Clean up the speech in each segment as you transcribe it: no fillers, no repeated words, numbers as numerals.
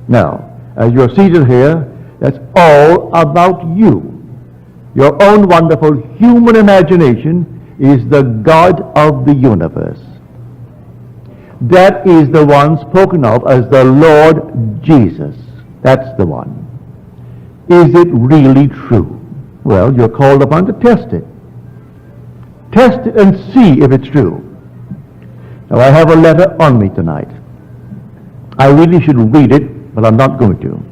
Now, as you're seated here, that's all about you. Your own wonderful human imagination is the God of the universe. That is the one spoken of as the Lord Jesus. That's the one. Is it really true? Well, you're called upon to test it. Test it and see if it's true. Now, I have a letter on me tonight. I really should read it, but I'm not going to.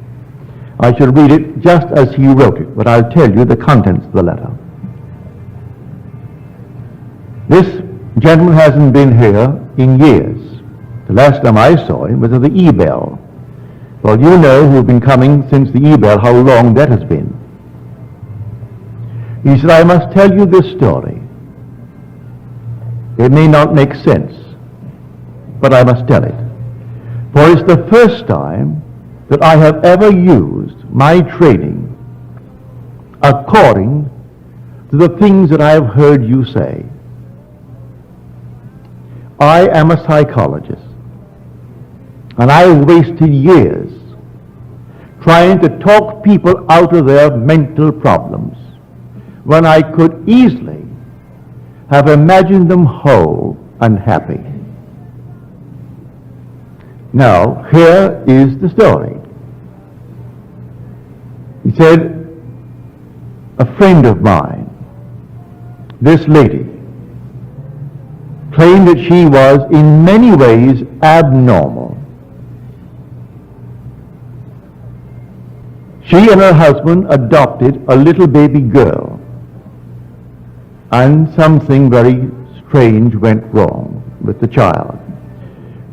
I should read it just as he wrote it, but I'll tell you the contents of the letter. This gentleman hasn't been here in years. The last time I saw him was at the E-Bell. Well, you know who've been coming since the E-Bell, how long that has been. He said, I must tell you this story. It may not make sense, but I must tell it. For it's the first time that I have ever used my training according to the things that I have heard you say. I am a psychologist, and I wasted years trying to talk people out of their mental problems when I could easily have imagined them whole and happy. Now, here is the story. He said, a friend of mine, this lady, claimed that she was in many ways abnormal. She and her husband adopted a little baby girl, and something very strange went wrong with the child.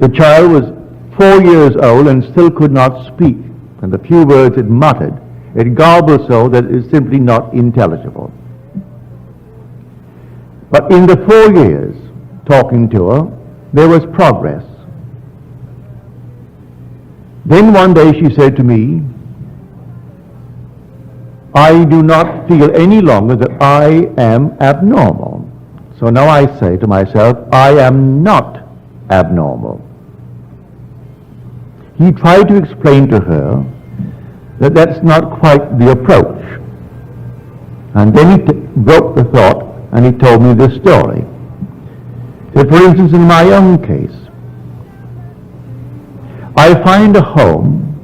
The child was 4 years old and still could not speak, and the few words it muttered, it garbled so that it is simply not intelligible. But in the 4 years talking to her, there was progress. Then one day she said to me, I do not feel any longer that I am abnormal. So now I say to myself, I am not abnormal. He tried to explain to her that that's not quite the approach. And then he broke the thought and he told me this story. That, for instance, in my own case, I find a home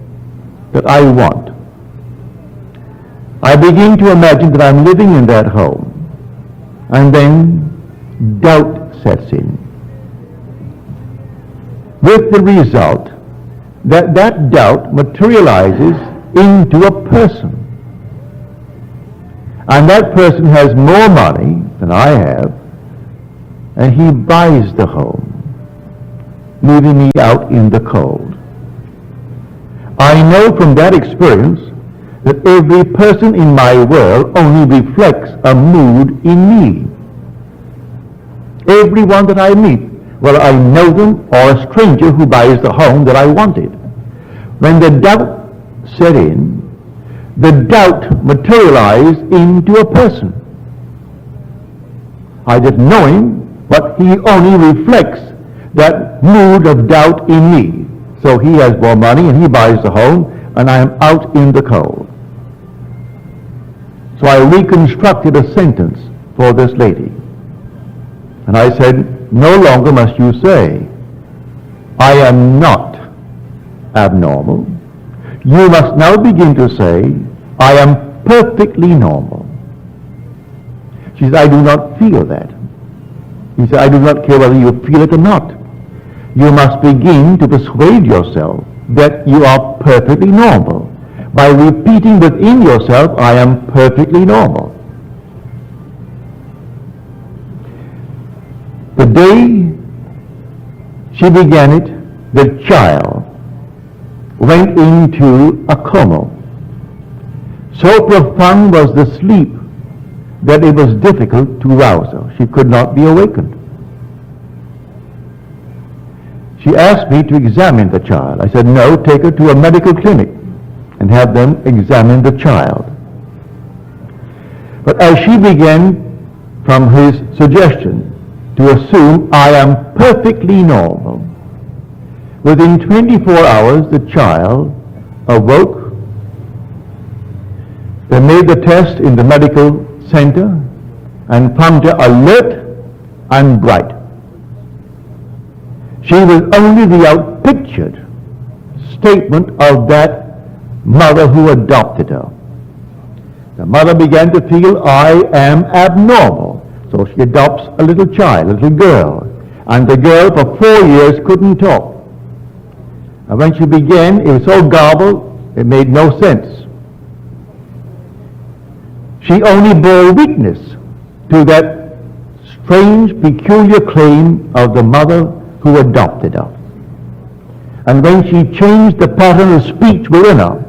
that I want. I begin to imagine that I'm living in that home, and then doubt sets in, with the result that that doubt materializes into a person. And that person has more money than I have, and he buys the home, leaving me out in the cold. I know from that experience that every person in my world only reflects a mood in me. Everyone that I meet, whether I know them or a stranger who buys the home that I wanted, when the doubt set in, the doubt materialized into a person. I didn't know him, but he only reflects that mood of doubt in me. So he has more money and he buys the home, and I am out in the cold. So I reconstructed a sentence for this lady. And I said, no longer must you say, I am not abnormal. You must now begin to say, I am perfectly normal. She said, I do not feel that. He said, I do not care whether you feel it or not. You must begin to persuade yourself that you are perfectly normal by repeating within yourself, I am perfectly normal. The day she began it, the child went into a coma. So profound was the sleep that it was difficult to rouse her. She could not be awakened. She asked me to examine the child. I said, no, take her to a medical clinic and have them examine the child. But as she began, from his suggestion, to assume I am perfectly normal, within 24 hours the child awoke. They made the test in the medical center and found her alert and bright. She was only the outpictured statement of that mother who adopted her. The mother began to feel, I am abnormal. So she adopts a little child, a little girl. And the girl for 4 years couldn't talk. And when she began, it was so garbled, it made no sense. She only bore witness to that strange, peculiar claim of the mother who adopted her. And when she changed the pattern of speech within her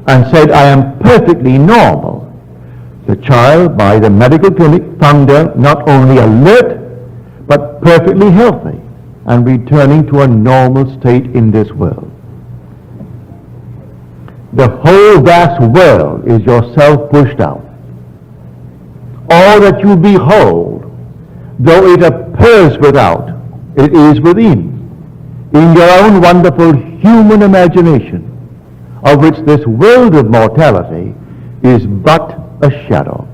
and said, I am perfectly normal, the child, by the medical clinic, found her not only alert, but perfectly healthy and returning to a normal state in this world. The whole vast world is yourself pushed out. All that you behold, though it appears without, it is within, in your own wonderful human imagination, of which this world of mortality is but a shadow.